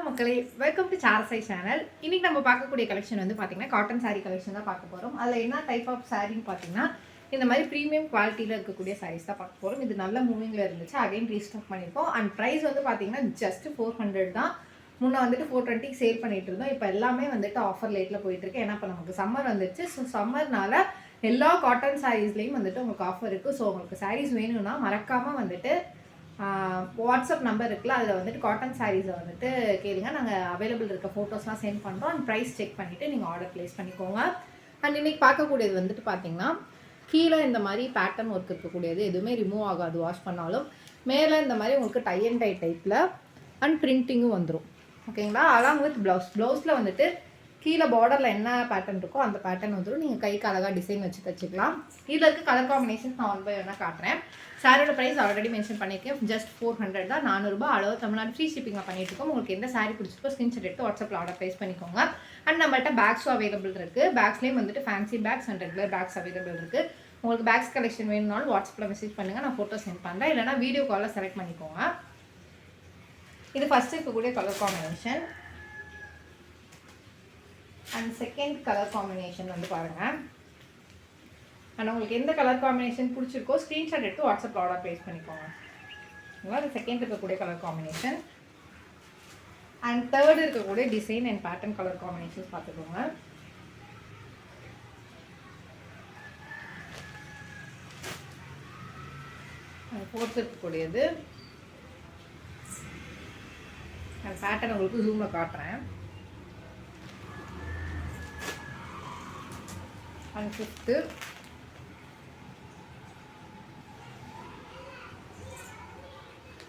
மக்களே, welcome to சாரசை channel. இன்னைக்கு நம்ம பார்க்கக்கூடிய கலெக்ஷன் வந்து பார்த்தீங்கன்னா காட்டன் சாரீ கலெக்ஷன் தான் பார்க்க போகிறோம். அதில் என்ன டைப் ஆஃப் சாரின்னு பார்த்தீங்கன்னா இந்த மாதிரி ப்ரீமியம் குவாலிட்டியில் இருக்கக்கூடிய சாரீஸ் தான் பார்க்க போகிறோம். இது நல்ல மூவிங்கில் இருந்துச்சு, அகைன் ரீஸ்டாக் பண்ணியிருக்கோம். அண்ட் ப்ரைஸ் வந்து பார்த்தீங்கன்னா ஜஸ்ட் 400 தான். முன்னே வந்துட்டு 420 சேல் பண்ணிட்டு இருந்தோம். இப்போ எல்லாமே வந்துட்டு ஆஃபர் லேட்டில் போயிட்டு இருக்கு. ஏன்னா இப்போ நமக்கு சம்மர் வந்துச்சு. ஸோ சம்மர்னால எல்லா காட்டன் சாரீஸ்லேயும் வந்துட்டு உங்களுக்கு ஆஃபர் இருக்குது. ஸோ உங்களுக்கு சாரீஸ் வேணும்னா மறக்காமல் வந்துட்டு வாட்ஸ்அப் நம்பர் இருக்குல்ல, அதில் வந்துட்டு காட்டன் சாரீஸை வந்துட்டு கேளுங்க. நாங்கள் அவைலபிள் இருக்க ஃபோட்டோஸ்லாம் சென்ட் பண்ணுறோம். அண்ட் ப்ரைஸ் செக் பண்ணிவிட்டு நீங்கள் ஆர்டர் ப்ளேஸ் பண்ணிக்கோங்க. அண்ட் இன்றைக்கி பார்க்கக்கூடியது வந்துட்டு பார்த்தீங்கன்னா கீழே இந்த மாதிரி பேட்டர்ன் ஒர்க் இருக்கக்கூடியது, எதுவுமே ரிமூவ் ஆகாது வாஷ் பண்ணாலும். மேலே இந்த மாதிரி உங்களுக்கு டை அண்ட் டை டைப்பில் அண்ட் பிரிண்டிங்கும் வந்துடும். ஓகேங்களா? அலாங் வித் ப்ளவுஸில் வந்துட்டு கீழே பார்டரில் என்ன பேட்டர்ன் இருக்கோ அந்த பேட்டர்ன் வந்துடும். நீங்கள் கைக்கு அழகாக டிசைன் வச்சு தச்சுக்கலாம். இதில் இருக்க கலர் காம்பினேஷன்ஸ் நான் 1 by 1 காட்டுறேன். சாரியோட ப்ரைஸ் ஆல்ரெடி மென்ஷன் பண்ணியிருக்கேன். ஜஸ்ட் 400 தான். 400 ரூபாய் அளவு தமிழ்நாடு ஃப்ரீ ஷிப்பிங்கில் பண்ணிட்டு இருக்கோம். உங்களுக்கு எந்த சாரி பிடிச்சிருக்கோ ஸ்க்ரீன்ஷாட் எடுத்து வாட்ஸ்அப்பில் ஆர்டர் ப்ளேஸ் பண்ணிக்கோங்க. அண்ட் நம்மள்ட்ட பேக்ஸும் அவைலபிள் இருக்குது. பேக்ஸ்லேயும் வந்துட்டு fancy bags and regular bags available இருக்குது. உங்களுக்கு பேக்ஸ் கலெக்ஷன் வேணும்னாலும் வாட்ஸ்அப்பில் மெசேஜ் பண்ணுங்கள், நான் ஃபோட்டோ சென்ட் பண்ணுறேன். இல்லைனா வீடியோ காலில் செலக்ட் பண்ணிக்கோங்க. இது ஃபஸ்ட்டு இருக்கக்கூடிய colour combination. And second colour combination வந்து பாருங்கள். அண்ட் உங்களுக்கு எந்த கலர் காம்பினேஷன் பிடிச்சிருக்கோ ஸ்க்ரீன்ஷாட் எடுத்து வாட்ஸ்அப்பில் ஆர்டர் ப்ளேஸ் பண்ணிக்கோங்க. அது செகண்ட் இருக்கக்கூடிய கலர் காம்பினேஷன். அண்ட் தேர்ட் இருக்கக்கூடிய design and pattern colour combinations பார்த்துக்கோங்க. ஃபோர்த் இருக்கக்கூடியது அண்ட் பேட்டர்ன் உங்களுக்கு ஜூமில் காட்டுறேன். அண்ட் ஃபிஃப்த்து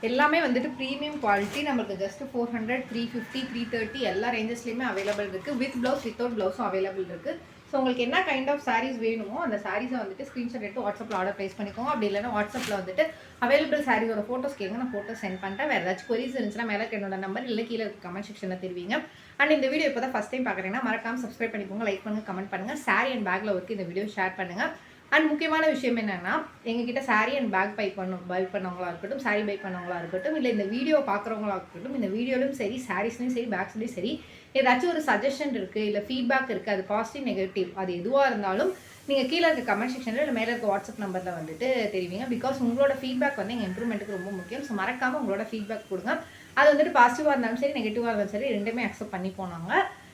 எல்லாமே வந்துட்டு ப்ரீமியம் குவாலிட்டி. நம்மளுக்கு ஜஸ்ட் 400, 350, 330 எல்லா ரேஞ்சஸ்லேயுமே அவைலபிள் இருக்குது. வித் ப்ளவுஸ் வித்தவுட் ப்ளவுஸும் அவைலபிள் இருக்குது. ஸோ உங்களுக்கு என்ன கைண்ட் ஆஃப் சாரீஸ் வேணுமோ அந்த சாரீஸை வந்துட்டு ஸ்க்ரீன்ஷாட் எடுத்து வாட்ஸ்அப்பில் ஆர்டர் ப்ளேஸ் பண்ணிக்கோங்க. அப்படி இல்லைனா வாட்ஸ்அப்பில் வந்துட்டு அவைலபிள் சாரீஸோட ஃபோட்டோஸ் கேளுங்க, நான் ஃபோட்டோ சென்ட் பண்ணுறேன். வேறு ஏதாச்சும் கொரிஸ் இருந்துச்சுன்னா மேலே என்னோட நம்பர் இல்லை கீழே கமெண்ட் செக்ஷனில் தெரிவிங்க. அண்ட் இந்த வீடியோ இப்போ தான் ஃபஸ்ட் டைம் பார்க்குறீங்கன்னா மறக்காமல் சப்ஸ்கிரைப் பண்ணிக்கோங்க, லைக் பண்ணுங்கள், கமெண்ட் பண்ணுங்கள். சாரீ அண்ட் பேக்கில் ஒர்க்கு இந்த வீடியோ ஷேர் பண்ணுங்கள். அண்ட் முக்கியமான விஷயம் என்னென்னா, எங்ககிட்ட சாரீ அண்ட் பேக் பை பண்ணவங்களா இருக்கட்டும், சாரீ பை பண்ணவங்களா இருக்கட்டும், இல்லை இந்த வீடியோ பார்க்குறவங்களா இருக்கட்டும், இந்த வீடியோலையும் சரி சாரீஸ்லையும் சரி பேக்ஸ்லையும் சரி ஏதாச்சும் ஒரு சஜஷன் இருக்குது, இல்லை ஃபீட்பேக் இருக்குது, அது பாசிட்டிவ் நெகட்டிவ் அது எதுவாக இருந்தாலும் நீங்கள் கீழே இருக்க கமெண்ட் செக்ஷனில் இல்லை மேலே இருக்க வாட்ஸ்அப் நம்பரில் வந்துட்டு தெரிவிங்க. பிகாஸ் உங்களோட ஃபீட்பேக் வந்து எங்கள் இம்ப்ரூவ்மெண்ட்டுக்கு ரொம்ப முக்கியம். ஸோ மறக்காமல் உங்களோட ஃபீட்பேக் கொடுங்க. அது வந்துட்டு பாசிட்டிவாக இருந்தாலும் சரி நெகட்டிவாக இருந்தாலும் சரி ரெண்டுமே அக்செப்ட் பண்ணி போனாங்க.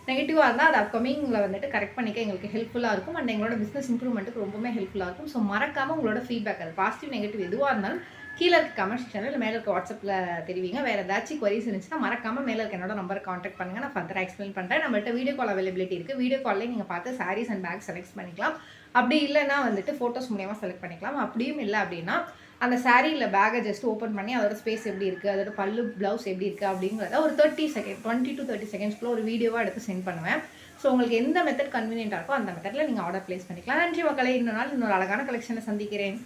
நெகட்டிவாக இருந்தால் அது அப்கமிங்கில் வந்துட்டு கரெக்ட் பண்ணிக்க எங்களுக்கு ஹெல்ப்ஃபுல்லாக இருக்கும். அண்ட் எங்களோட பிஸ்னஸ் இம்ப்ரூவ்மெண்ட்டுக்கு ரொம்பவே ஹெல்ப்ஃபுல்லாக இருக்கும். ஸோ மறக்காமல் உங்களோட ஃபீட்பேக் அது பாசிட்டிவ் நெகட்டிவ் எதுவாக இருந்தாலும் கீழே இருக்க கமெண்ட் செக்ஷனில் இல்லை மேலே இருக்க வாட்ஸ்அப்பில் தெரிவிங்க. வேறு ஏதாச்சும் குவரிஸ் இருந்துச்சுன்னா மறக்காமல் மேலே இருக்க என்னோட நம்பரை காண்டாக்ட் பண்ணுங்கள், நான் ஃபர்தராக எக்ஸ்பிளைன் பண்ணுறேன். நம்மள்ட்ட வீடியோ கால் அவைலபிலிட்டி இருக்குது. வீடியோ கால்லேயே நீங்கள் பார்த்து சாரீஸ் அண்ட் பேக் செலக்ட் பண்ணிக்கலாம். அப்படி இல்லைன்னா வந்துட்டு ஃபோட்டோஸ் மூலியமாக செலக்ட் பண்ணிக்கலாம். அப்படியும் இல்லை அப்படின்னா அந்த சாரியில் பேக்கை ஜஸ்ட் ஓப்பன் பண்ணி அதோட ஸ்பேஸ் எப்படி இருக்குது, அதோட பல்லு ப்ளவுஸ் எப்படி இருக்குது அப்படிங்கிறத ஒரு 20 to 30 செகண்ட்ஸ்க்குள்ள ஒரு வீடியோவாக எடுத்து சென்ட் பண்ணுவேன். ஸோ உங்களுக்கு எந்த மெத்தட் கன்வீனியன்ட்டாக இருக்கோ அந்த மெத்தடில் நீங்கள் ஆர்டர் ப்ளேஸ் பண்ணிக்கலாம். நன்றி மக்களே. இன்னொரு நாள் இன்னொரு அழகான கலெக்ஷனை சந்திக்கிறேன்.